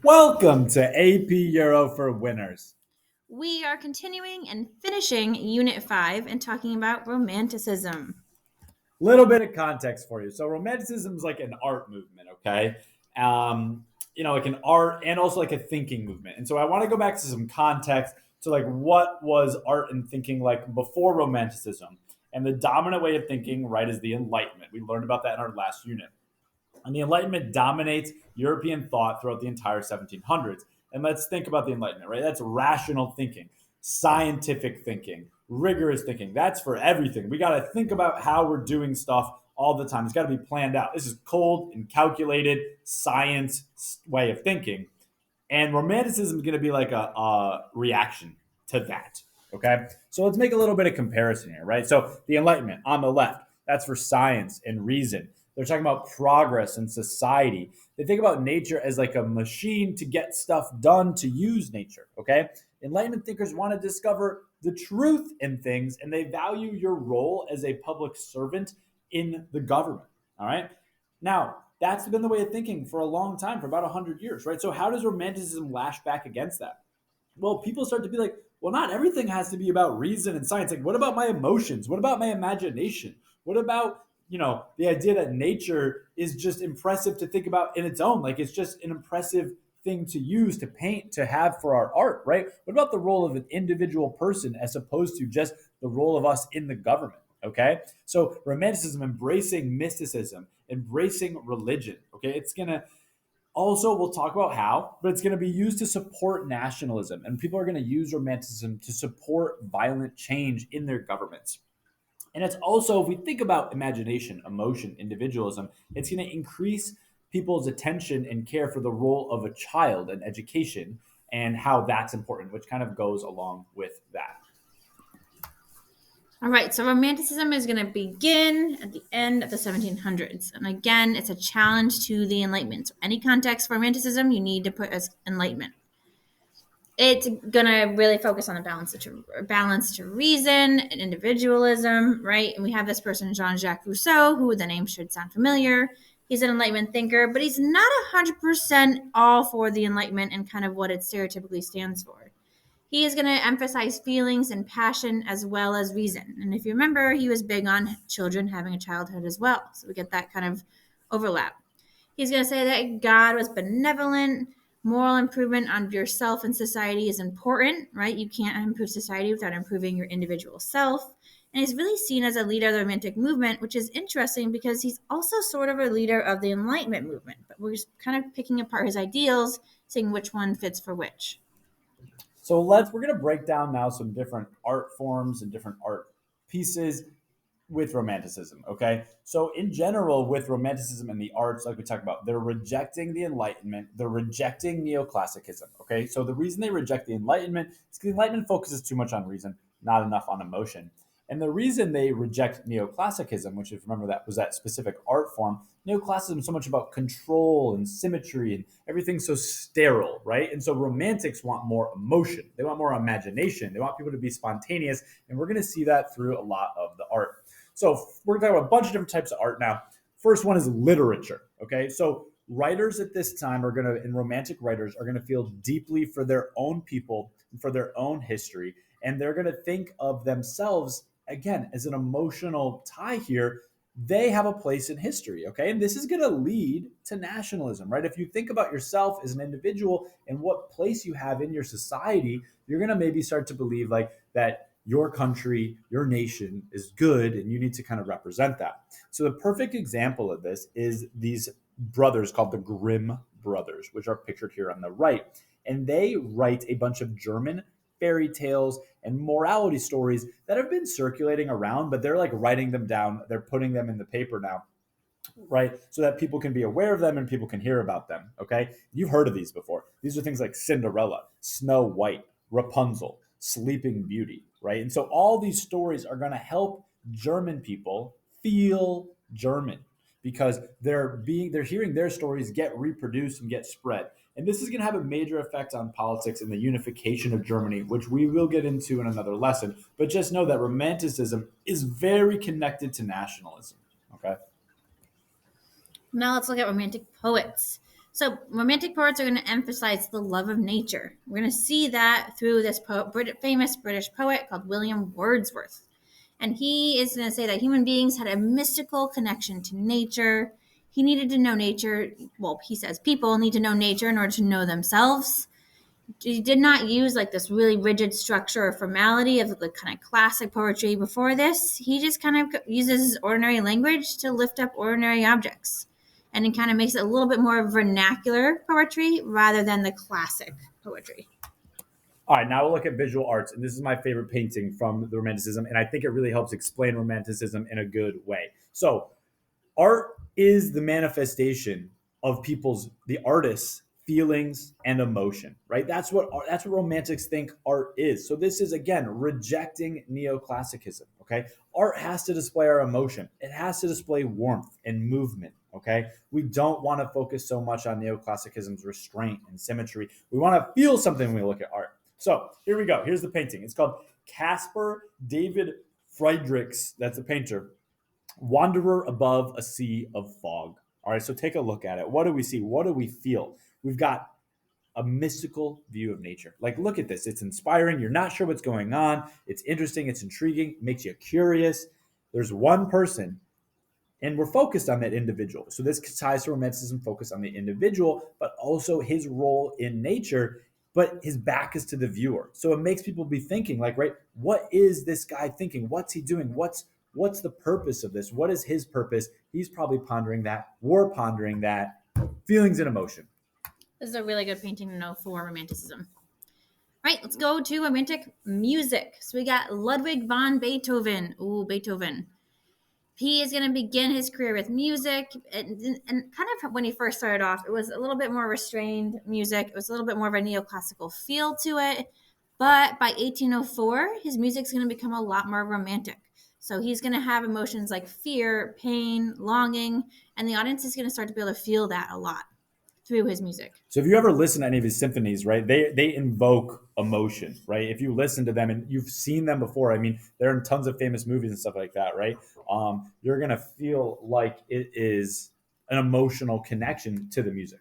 Welcome to AP Euro for Winners. We are continuing and finishing Unit 5 and talking about Romanticism. Little bit of context for you. So, Romanticism is like an art movement, okay? Um, like an art and also like a thinking movement. And so, I want to go back to some context to like what was art and thinking like before Romanticism. And the dominant way of thinking, right, is the Enlightenment. We learned about that in our last unit. And the Enlightenment dominates European thought throughout the entire 1700s. And let's think about the Enlightenment, right? That's rational thinking, scientific thinking, rigorous thinking. That's for everything. We got to think about how we're doing stuff all the time. It's got to be planned out. This is cold and calculated science way of thinking. And Romanticism is going to be like a reaction to that. Okay. So let's make a little bit of comparison here, right? So the Enlightenment on the left, that's for science and reason. They're talking about progress and society. They think about nature as like a machine to get stuff done, to use nature. Okay. Enlightenment thinkers want to discover the truth in things, and they value your role as a public servant in the government. All right. Now, that's been the way of thinking for a long time, for about 100 years, right? So, how does Romanticism lash back against that? Well, people start to be like, well, not everything has to be about reason and science. Like, what about my emotions? What about my imagination? What about, the idea that nature is just impressive to think about in its own? Like, it's just an impressive thing to use, to paint, to have for our art, right? What about the role of an individual person as opposed to just the role of us in the government? Okay. So, Romanticism embracing mysticism, embracing religion. Okay. It's going to also, we'll talk about how, but it's going to be used to support nationalism. And people are going to use Romanticism to support violent change in their governments. And it's also, if we think about imagination, emotion, individualism, it's going to increase people's attention and care for the role of a child and education and how that's important, which kind of goes along with that. All right, so Romanticism is going to begin at the end of the 1700s. And again, it's a challenge to the Enlightenment. So, any context for Romanticism, you need to put as Enlightenment. It's going to really focus on a balance to reason and individualism, right? And we have this person, Jean Jacques Rousseau, who the name should sound familiar. He's an Enlightenment thinker, but he's not 100% all for the Enlightenment and kind of what it stereotypically stands for. He is going to emphasize feelings and passion as well as reason. And if you remember, he was big on children having a childhood as well. So we get that kind of overlap. He's going to say that God was benevolent, moral improvement on yourself and society is important, right? You can't improve society without improving your individual self. And he's really seen as a leader of the Romantic movement, which is interesting because he's also sort of a leader of the Enlightenment movement. But we're just kind of picking apart his ideals, seeing which one fits for which. So we're going to break down now some different art forms and different art pieces with Romanticism. Okay. So in general, with Romanticism and the arts, like we talked about, they're rejecting the Enlightenment. They're rejecting neoclassicism. Okay. So the reason they reject the Enlightenment is because the Enlightenment focuses too much on reason, not enough on emotion. And the reason they reject neoclassicism, which if you remember that was that specific art form, neoclassicism is so much about control and symmetry and everything's so sterile, right? And so romantics want more emotion. They want more imagination. They want people to be spontaneous. And we're going to see that through a lot of the art. So we're going to talk about a bunch of different types of art now. First one is literature. Okay. So writers at this time are going to, and romantic writers are going to feel deeply for their own people and for their own history. And they're going to think of themselves again, as an emotional tie here, they have a place in history, okay? And this is going to lead to nationalism, right? If you think about yourself as an individual and what place you have in your society, you're going to maybe start to believe like that your country, your nation is good and you need to kind of represent that. So the perfect example of this is these brothers called the Grimm brothers, which are pictured here on the right. And they write a bunch of German fairy tales and morality stories that have been circulating around, but they're like writing them down. They're putting them in the paper now, right? So that people can be aware of them and people can hear about them. Okay. You've heard of these before. These are things like Cinderella, Snow White, Rapunzel, Sleeping Beauty, right? And so all these stories are going to help German people feel German because they're hearing their stories get reproduced and get spread. And this is going to have a major effect on politics and the unification of Germany, which we will get into in another lesson. But just know that Romanticism is very connected to nationalism. Okay. Now let's look at Romantic poets. So romantic poets are going to emphasize the love of nature. We're going to see that through this famous British poet called William Wordsworth. And he is going to say that human beings had a mystical connection to nature. He needed to know nature. Well, he says people need to know nature in order to know themselves. He did not use like this really rigid structure or formality of the kind of classic poetry before this. He just kind of uses ordinary language to lift up ordinary objects. And it kind of makes it a little bit more vernacular poetry rather than the classic poetry. All right, now we'll look at visual arts, and this is my favorite painting from the Romanticism, and I think it really helps explain Romanticism in a good way. So, art is the manifestation of the artists' feelings and emotion, right? That's what romantics think art is. So this is again rejecting neoclassicism, okay? Art has to display our emotion. It has to display warmth and movement, okay? We don't want to focus so much on neoclassicism's restraint and symmetry. We want to feel something when we look at art. So here we go. Here's the painting. It's called Caspar David Friedrichs. That's a painter. Wanderer above a sea of fog. All right, so take a look at it. What do we see? What do we feel? We've got a mystical view of nature. Like, look at this. It's inspiring. You're not sure what's going on. It's interesting. It's intriguing. Makes you curious. There's one person, and we're focused on that individual. So this ties to romanticism, focus on the individual, but also his role in nature. But his back is to the viewer. So it makes people be thinking, like, right, what is this guy thinking? What's he doing? What's the purpose of this? What is his purpose? He's probably pondering that. We're pondering that. Feelings and emotion. This is a really good painting to know for romanticism. All right, let's go to romantic music. So we got Ludwig van Beethoven. Ooh, Beethoven. He is going to begin his career with music. And kind of when he first started off, it was a little bit more restrained music. It was a little bit more of a neoclassical feel to it. But by 1804, his music's going to become a lot more romantic. So he's going to have emotions like fear, pain, longing, and the audience is going to start to be able to feel that a lot through his music. So if you ever listen to any of his symphonies, right, they invoke emotion, right? If you listen to them and you've seen them before, I mean, they're in tons of famous movies and stuff like that, right? You're gonna feel like it is an emotional connection to the music.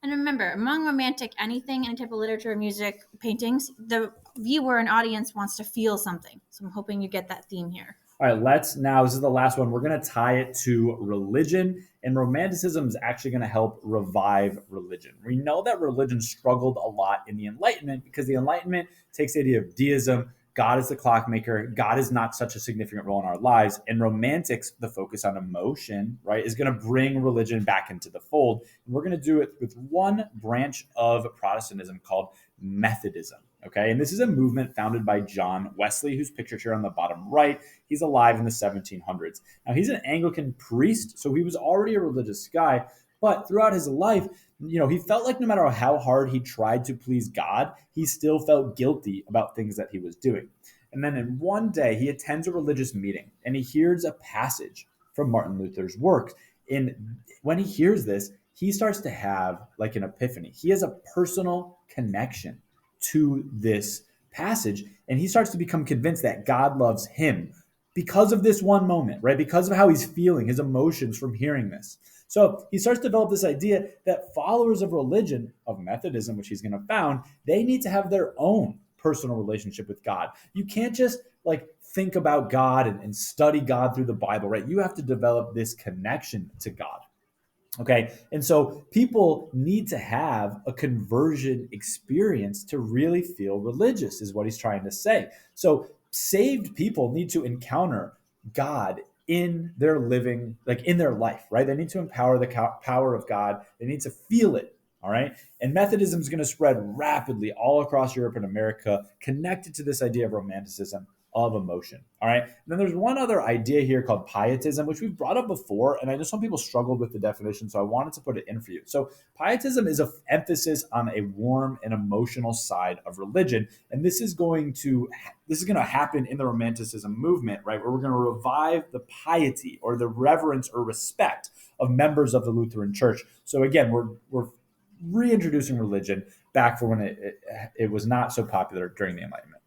And remember, among romantic anything, any type of literature, music, paintings, the viewer and audience wants to feel something. So I'm hoping you get that theme here. All right, this is the last one. We're going to tie it to religion, and romanticism is actually going to help revive religion. We know that religion struggled a lot in the Enlightenment because the Enlightenment takes the idea of deism. God is the clockmaker. God is not such a significant role in our lives. And romantics, the focus on emotion, right, is going to bring religion back into the fold. And we're going to do it with one branch of Protestantism called Methodism. Okay, and this is a movement founded by John Wesley, who's pictured here on the bottom right. He's alive in the 1700s. Now, he's an Anglican priest, so he was already a religious guy. But throughout his life, he felt like no matter how hard he tried to please God, he still felt guilty about things that he was doing. And then in one day, he attends a religious meeting and he hears a passage from Martin Luther's works. And when he hears this, he starts to have like an epiphany. He has a personal connection to this passage, and he starts to become convinced that God loves him because of this one moment, right? Because of how he's feeling, his emotions from hearing this. So he starts to develop this idea that followers of religion, of Methodism, which he's going to found, they need to have their own personal relationship with God. You can't just like think about God and study God through the Bible, right? You have to develop this connection to God. Okay. And so people need to have a conversion experience to really feel religious, is what he's trying to say. So saved people need to encounter God in their living, like in their life, right? They need to empower the power of God. They need to feel it. All right. And Methodism is going to spread rapidly all across Europe and America, connected to this idea of romanticism, of emotion. All right. And then there's one other idea here called pietism, which we've brought up before. And I know some people struggled with the definition, so I wanted to put it in for you. So pietism is an emphasis on a warm and emotional side of religion. And this is going to happen in the romanticism movement, right? Where we're going to revive the piety or the reverence or respect of members of the Lutheran Church. So again, we're reintroducing religion back for when it was not so popular during the Enlightenment.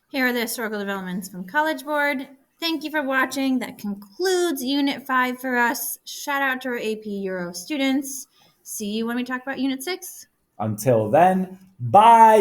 Here are the historical developments from College Board. Thank you for watching. That concludes Unit 5 for us. Shout out to our AP Euro students. See you when we talk about Unit 6. Until then, bye.